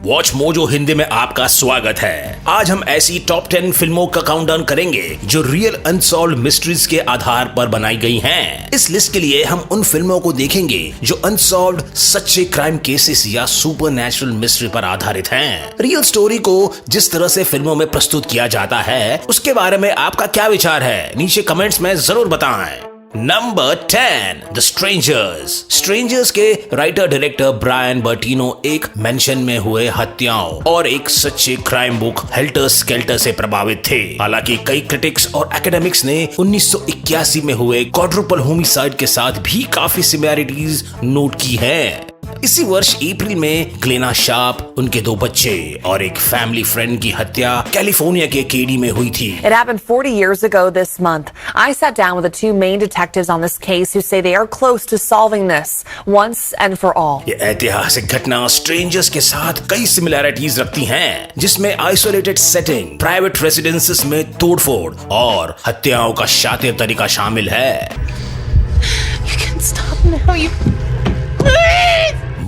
Watch mojo Hindi में आपका स्वागत है। आज हम ऐसी टॉप 10 फिल्मों का काउंटडाउन करेंगे जो रियल अनसॉल्व्ड मिस्ट्रीज के आधार पर बनाई गई हैं। इस लिस्ट के लिए हम उन फिल्मों को देखेंगे जो अनसॉल्व्ड सच्चे क्राइम केसेस या सुपरनैचुरल मिस्ट्री पर आधारित हैं। रियल स्टोरी को जिस तरह से फिल्मों में प्रस्तुत किया जाता है उसके बारे में आपका क्या विचार है, नीचे कमेंट्स में जरूर बताएं। नंबर 10 द स्ट्रेंजर्स के राइटर डायरेक्टर ब्रायन बर्टिनो एक मेंशन में हुए हत्याओं और एक सच्चे क्राइम बुक हेल्टर स्केल्टर से प्रभावित थे। हालांकि कई क्रिटिक्स और एकेडमिक्स ने 1981 में हुए क्वाड्रुपल होमिसाइड के साथ भी काफी सिमिलैरिटीज नोट की हैं। इसी वर्ष अप्रैल में ग्लेना शार्प, उनके 2 बच्चे और एक फैमिली फ्रेंड की हत्या कैलिफोर्निया के केडी में हुई थी। It happened 40 years ago this month. I sat down with the 2 main detectives on this case who say they are close to solving this once and for all. ये ऐतिहासिक घटना strangers के साथ कई सिमिलैरिटीज रखती हैं, जिसमें आइसोलेटेड सेटिंग, प्राइवेट रेसिडेंसेस में तोड़फोड़ और हत्याओं का शातिर तरीका शामिल है। You can stop now, you...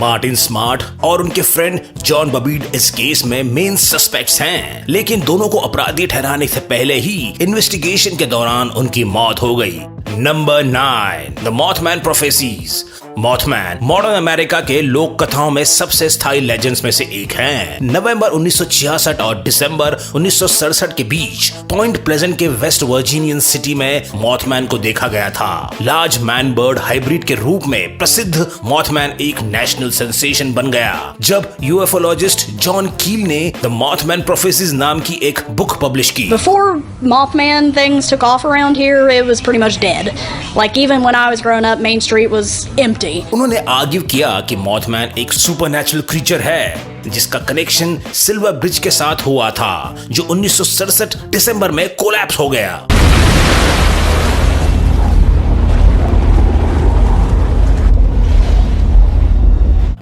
Martin smart और उनके फ्रेंड जॉन बबीड इस केस में मेन सस्पेक्ट्स हैं, लेकिन दोनों को अपराधी ठहराने से पहले ही इन्वेस्टिगेशन के दौरान उनकी मौत हो गई। Number 9 the Mothman prophecies. Mothman modern America के लोक कथाओं में सबसे स्थायी लेजेंड्स में से एक हैं। नवंबर 1966 और दिसंबर 1967 के बीच पॉइंट प्लेजेंट के वेस्ट वर्जीनियन सिटी में मॉथमैन को देखा गया था। लार्ज मैन बर्ड हाइब्रिड के रूप में प्रसिद्ध मॉथमैन एक नेशनल सेंसेशन बन गया जब यूएफओलॉजिस्ट जॉन कील ने द मॉथमैन प्रोफेसीज नाम की एक बुक पब्लिश की। Before Mothman things took off around here, it was pretty much dead. Like even when I was growing up, Main Street was empty. उन्होंने आर्ग्यू किया कि मॉथमैन एक सुपरनैचुरल क्रीचर है जिसका कनेक्शन सिल्वर ब्रिज के साथ हुआ था जो 1967 दिसंबर में कोलैप्स हो गया।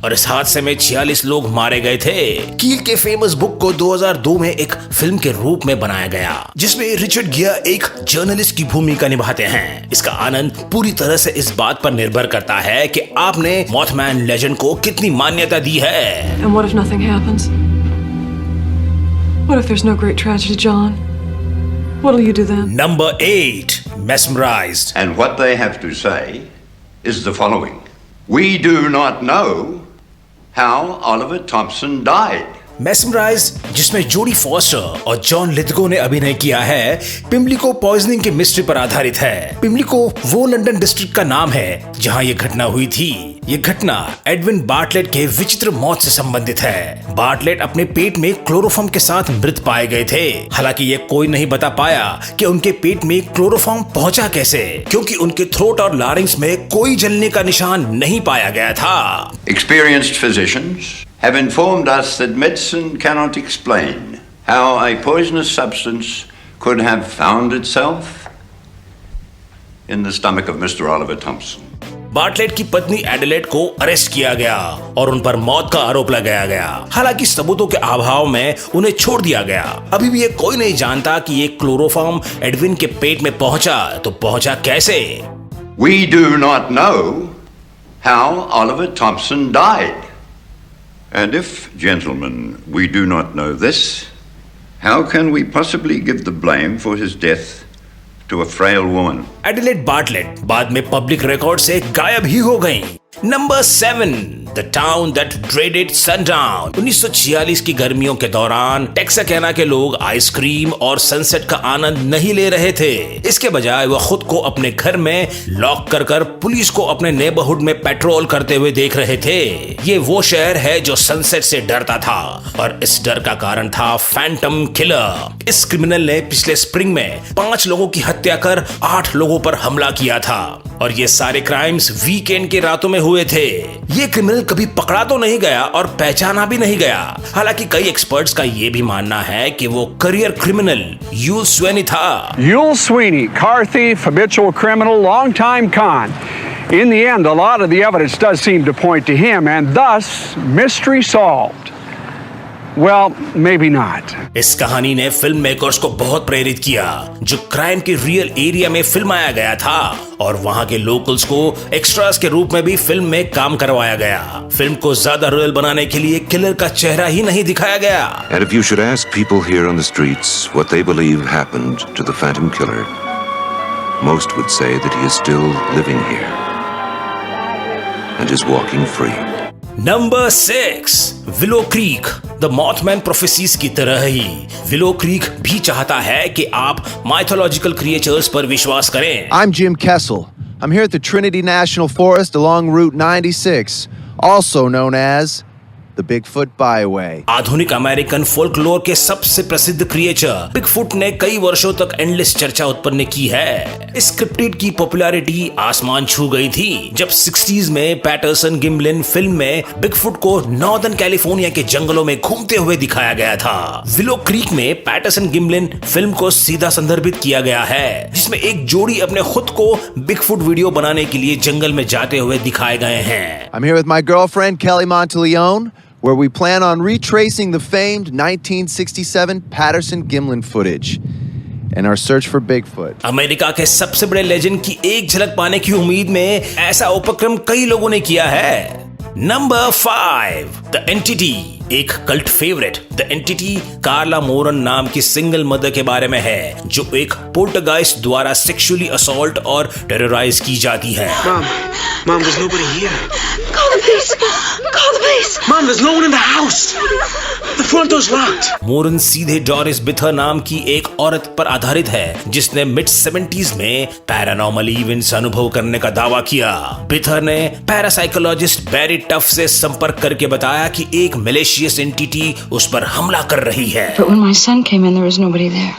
और इस हादसे में 46 लोग मारे गए थे। कील के फेमस बुक को 2002 में एक फिल्म के रूप में बनाया गया जिसमें रिचर्ड गियर एक जर्नलिस्ट की भूमिका निभाते हैं। इसका आनंद पूरी तरह से इस बात पर निर्भर करता है कि आपने मॉथमैन लेजेंड को कितनी मान्यता दी है। And what if nothing happens? What if there's no great tragedy, John? What'll you do then? Number 8 Mesmerized. And what they have to say is the following. We do not know how Oliver Thompson died. Mesmerized, जिसमें जोडी foster और John Lithgow ने अभिनय किया है, पिम्लिको poisoning की mystery पर आधारित है। पिम्लिको वो लंदन डिस्ट्रिक्ट का नाम है जहां ये घटना हुई थी। ये घटना एडविन बार्टलेट के विचित्र मौत से संबंधित है। बार्टलेट अपने पेट में क्लोरोफॉर्म के साथ मृत पाए गए थे। हालांकि ये कोई नहीं बता पाया कि उनके पेट में क्लोरोफॉर्म पहुंचा कैसे, क्योंकि उनके थ्रोट और लारिंक्स में कोई जलने का निशान नहीं पाया गया था। Experienced physicians have informed us that medicine cannot explain how a poisonous substance could have found itself in the stomach of Mr. Oliver Thompson. Bartlett की पत्नी एडिलेड को अरेस्ट किया गया और उन पर मौत का आरोप लगाया गया। हालांकि सबूतों के अभाव में उन्हें छोड़ दिया गया। अभी भी ये कोई नहीं जानता कि ये क्लोरोफॉर्म एडविन के पेट में पहुंचा तो पहुंचा कैसे। We do not know how Oliver Thompson died. And if, gentlemen, we do not know this, how can we possibly give the blame for his death to a frail woman? Adelaide Bartlett बाद में public record से गायब ही हो गई। Number 7 the town that dreaded sundown. 1946 की गर्मियों के दौरान टेक्साकाना के लोग आइसक्रीम और सनसेट का आनंद नहीं ले रहे थे। इसके बजाय वह खुद को अपने घर में लॉक कर पुलिस को अपने नेबरहुड में पेट्रोल करते हुए देख रहे थे। ये वो शहर है जो सनसेट से डरता था और इस डर का कारण था फैंटम किलर। इस क्रिमिनल ने पिछले स्प्रिंग में 5 लोगों की हत्या कर 8 लोगों पर हमला किया था और ये सारे क्राइम्स वीकेंड के रातों में हुए थे। ये क्रिमिनल कभी पकड़ा तो नहीं गया और पहचाना भी नहीं गया। हालांकि कई एक्सपर्ट्स का ये भी मानना है कि वो करियर क्रिमिनल यूल स्वेनी था। Yul Sweeney, car thief, habitual criminal, long-time con. In the end, a lot of the evidence does seem to point to him, and thus, mystery solved. Well, maybe not. इस कहानी ने film makers को बहुत प्रेरित किया, जो crime के real area में फिल्माया गया था और वहां के लोकल्स को एक्स्ट्रास के रूप में भी फिल्म में काम करवाया गया। फिल्म को ज्यादा रियल बनाने के लिए किलर का चेहरा ही नहीं दिखाया गया। And if you should ask people here on the streets what they believe happened to the Phantom Killer, most would say that he is still living here and is walking free. Number 6, Willow Creek. The Mothman Prophecies की तरह ही willow creek भी चाहता है कि आप mythological creatures पर विश्वास करें। I'm Jim Kessel. I'm here at the Trinity National Forest along Route 96, also known as the Bigfoot Byway. आधुनिक अमेरिकन फोल्कलोर के सबसे प्रसिद्ध क्रिएचर बिगफुट ने कई वर्षों तक एंडलेस चर्चा उत्पन्न की है। इस क्रिप्टिड की पॉपुलैरिटी आसमान छू गई थी जब 60s में पैटरसन गिम्लिन फिल्म में बिगफुट को नॉर्दर्न कैलिफोर्निया के जंगलों में घूमते हुए दिखाया गया था। विलो क्रीक में पैटरसन गिम्लिन फिल्म को सीधा संदर्भित किया गया है, जिसमें एक जोड़ी अपने खुद को बिगफुट वीडियो बनाने के लिए जंगल में जाते हुए दिखाए गए हैं। I'm here with my girlfriend Kelly Monteleone, where we plan on retracing the famed 1967 Patterson-Gimlin footage in our search for Bigfoot. America के सबसे बड़े लेजेंड की एक झलक पाने की उम्मीद में ऐसा उपक्रम कई लोगों ने किया है। Number 5, the entity. एक कल्ट फेवरेट द एंटिटी कार्ला मोरन नाम की सिंगल मदर के बारे में है, जो एक पोल्टरगाइस्ट द्वारा सेक्सुअली असॉल्ट और टेरराइज की जाती है। Mom, there's nobody here. Call the police! Call the police! Mom, there's no one in the house. The front door's locked. मोरन सीधे डोरिस बिथर नाम की एक औरत पर आधारित है, जिसने मिड 70s में पैरानॉर्मल इवेंट्स अनुभव करने का दावा किया। बिथर ने पैरासाइकोलॉजिस्ट बैरी टफ से संपर्क करके बताया कि एक मलेशियस एंटिटी उस पर हमला कर रही है। But when my son came in, there was nobody there.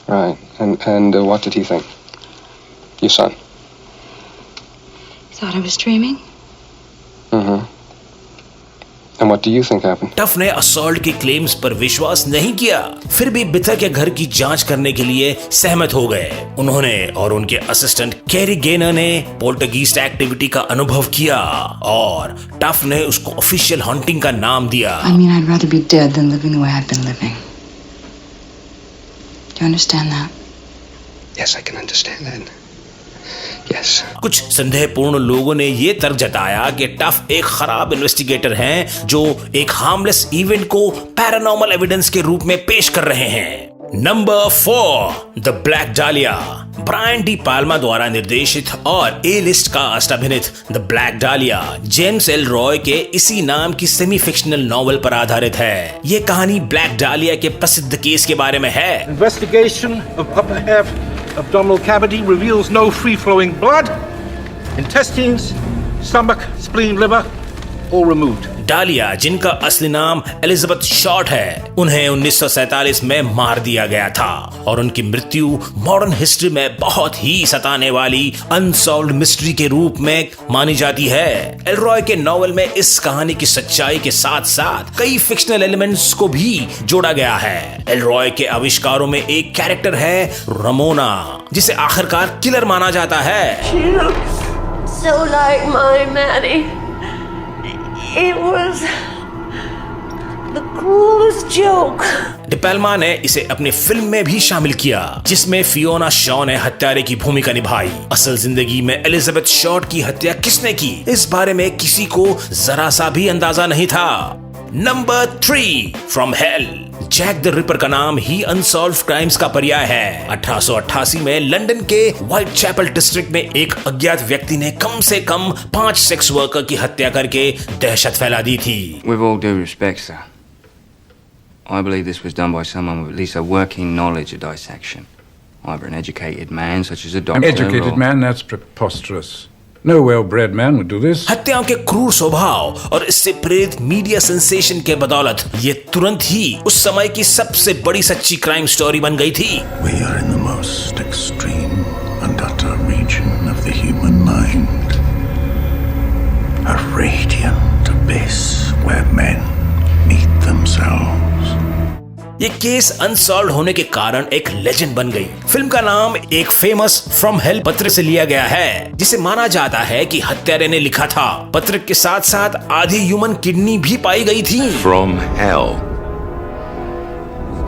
Right. And what did he think? Your son? Thought I was dreaming. Mm-hmm. And what do you think happened? Tough ने assault के claims पर विश्वास नहीं किया, फिर भी बिथर के घर की जांच करने के लिए सहमत हो गए। उन्होंने और उनके असिस्टेंट कैरी गेनर ने पोल्टरगीस्ट एक्टिविटी का अनुभव किया और टफ ने उसको ऑफिशियल हॉन्टिंग का नाम दिया। I mean, I'd rather be dead than living the way I've been living. Do you understand that? Yes, I can understand that. Yes. कुछ संदेहपूर्ण लोगों ने ये तर्क जताया कि टफ एक खराब इन्वेस्टिगेटर हैं, जो एक हार्मलेस इवेंट को पैरानॉर्मल एविडेंस के रूप में पेश कर रहे हैं। नंबर 4, द ब्लैक डालिया। ब्रायन डी पाल्मा द्वारा निर्देशित और ए लिस्ट कास्ट अभिनीत द ब्लैक डालिया जेम्स एल रॉय के इसी नाम की सेमी फिक्शनल नॉवेल पर आधारित है। ये कहानी ब्लैक डालिया के प्रसिद्ध केस के बारे में है। Investigation of upper half abdominal cavity reveals no free-flowing blood. Intestines, stomach, spleen, liver, all removed. डालिया, जिनका असली नाम एलिजाबेथ शॉर्ट है, उन्हें 1947 में मार दिया गया था और उनकी मृत्यु मॉडर्न हिस्ट्री में बहुत ही सताने वाली अनसॉल्व्ड मिस्ट्री के रूप में मानी जाती है। एलरॉय के नॉवेल में इस कहानी की सच्चाई के साथ साथ कई फिक्शनल एलिमेंट्स को भी जोड़ा गया है। एलरॉय के आविष्कारों में एक कैरेक्टर है रमोना, जिसे आखिरकार किलर माना जाता है। She looks so like my Maddie. It was the cruelest joke. D Palma ने इसे अपनी फिल्म में भी शामिल किया, जिसमें फियोना शॉ ने हत्यारे की भूमिका निभाई। असल जिंदगी में एलिजाबेथ शॉर्ट की हत्या किसने की, इस बारे में किसी को जरा सा भी अंदाजा नहीं था। Number 3, from hell. Jack the Ripper का नाम ही अनसॉल्व्ड क्राइम्स का पर्याय है। 1888 में लंदन के व्हाइट चैपल डिस्ट्रिक्ट में एक अज्ञात व्यक्ति ने कम से कम 5 सेक्स वर्कर की हत्या करके दहशत फैला दी थी। With all due respect, sir, I believe this was done by someone with at least a working knowledge of dissection. Either an educated man, such as a doctor. An educated man? That's preposterous. No well-bred man would do this. हत्याओं के क्रूर स्वभाव और इससे प्रेरित media sensation के बदौलत ये तुरंत ही उस समय की सबसे बड़ी सच्ची क्राइम स्टोरी बन गई थी। We are in the most extreme and utter region of the human mind. A radiant abyss where men meet themselves. ये केस अनसॉल्व होने के कारण एक लेजेंड बन गई। फिल्म का नाम एक फेमस फ्रॉम हेल पत्र से लिया गया है, जिसे माना जाता है कि हत्यारे ने लिखा था। पत्र के साथ साथ आधी ह्यूमन किडनी भी पाई गई थी। From hell.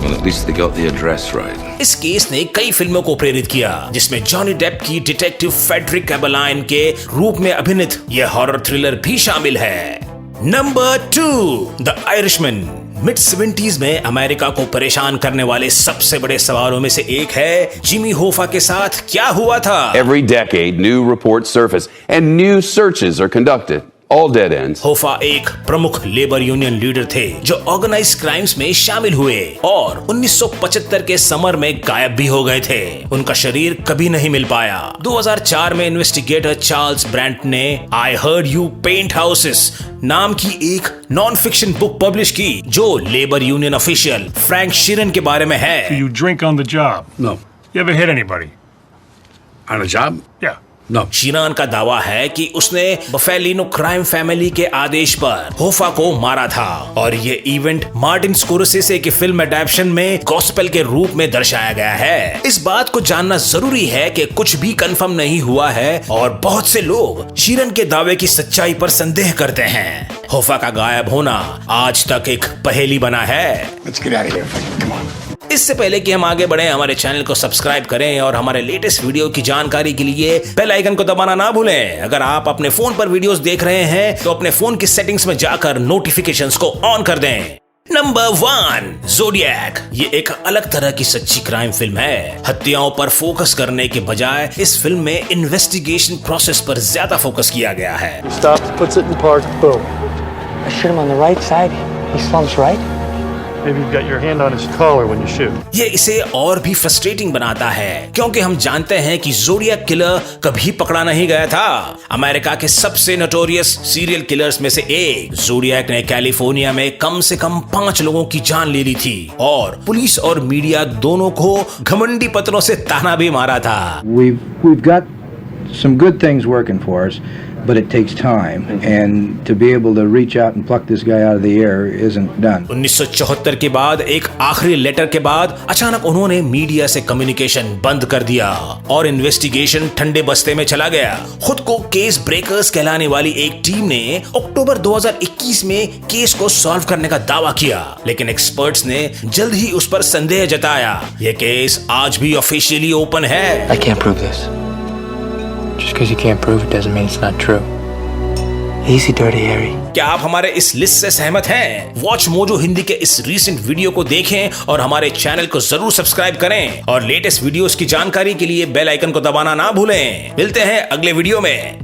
Well, at least they got the address right. इस केस ने कई फिल्मों को प्रेरित किया, जिसमें जॉनी डेप की डिटेक्टिव फेडरिक एबेलाइन के रूप में अभिनीत यह हॉरर थ्रिलर भी शामिल है। Number 2, the Irishman. Mid 70s में अमेरिका को परेशान करने वाले सबसे बड़े सवालों में से एक है, जिमी होफा के साथ क्या हुआ था? Every decade, new reports surface and new searches are conducted. All dead ends. होफा एक प्रमुख लेबर यूनियन लीडर थे जो ऑर्गेनाइज्ड क्राइम्स में शामिल हुए और 1975 के समर में गायब भी हो गए थे। उनका शरीर कभी नहीं मिल पाया। 2004 में इन्वेस्टिगेटर चार्ल्स ब्रैंट ने I heard you paint houses नाम की एक नॉन फिक्शन बुक पब्लिश की जो labour union official Frank Sheeran के बारे में है। Do you drink on the job? No. You ever hit anybody? On a job? Yeah. No. शीरान का दावा है कि उसने बफेलिनो क्राइम फैमिली के आदेश पर होफा को मारा था और ये इवेंट मार्टिन स्कोर्सेसे की फिल्म अडैप्शन में गॉस्पेल के रूप में दर्शाया गया है। इस बात को जानना जरूरी है कि कुछ भी कंफर्म नहीं हुआ है और बहुत से लोग शीरन के दावे की सच्चाई पर संदेह करते हैं। होफा का गायब होना आज तक एक पहेली बना है। Let's get out of here. Come on. इससे पहले कि हम आगे बढ़ें, हमारे चैनल को सब्सक्राइब करें और हमारे लेटेस्ट वीडियो की जानकारी के लिए बेल आइकन को दबाना ना भूलें। अगर आप अपने फोन पर वीडियोस देख रहे हैं तो अपने फोन की सेटिंग्स में जाकर नोटिफिकेशंस को ऑन कर दें। Number 1, zodiac. ये एक अलग तरह की सच्ची क्राइम फिल्म है। हत्याओं पर फोकस करने के बजाय इस फिल्म में इन्वेस्टिगेशन प्रोसेस पर ज्यादा फोकस किया गया है। Stops, puts it in park, boom. I shoot him on the right side. He slumps right. Maybe you've got your hand on his collar when you shoot. ये इसे और भी फ्रस्ट्रेटिंग बनाता है क्योंकि हम जानते हैं कि ज़ोडिएक किलर कभी पकड़ा नहीं गया था। अमेरिका के सबसे नोटोरियस सीरियल किलर्स में से एक ज़ोडिएक ने कैलिफोर्निया में कम से कम 5 लोगों की जान ले ली थी और पुलिस और मीडिया दोनों को घमंडी पत्रों से ताना भी मारा था। We've got some good things working for us. But it takes time, and to be able to reach out and pluck this guy out of the air isn't done. 1974 के बाद एक आखिरी लेटर के बाद अचानक उन्होंने मीडिया से communication बंद कर दिया और इन्वेस्टिगेशन ठंडे बस्ते में चला गया। खुद को केस ब्रेकर्स कहलाने वाली एक टीम ने अक्टूबर 2021 में केस को सॉल्व करने का दावा किया, लेकिन एक्सपर्ट्स ने जल्द ही उस पर संदेह जताया। यह केस आज भी ऑफिशियली ओपन है। I can't prove this. Just because you can't prove it doesn't mean it's not true. Easy, Dirty Harry. क्या आप हमारे इस लिस्ट से सहमत हैं? वॉच मोजो हिंदी के इस रीसेंट वीडियो को देखें और हमारे चैनल को जरूर सब्सक्राइब करें और लेटेस्ट वीडियोस की जानकारी के लिए बेल आइकन को दबाना ना भूलें। मिलते हैं अगले वीडियो में।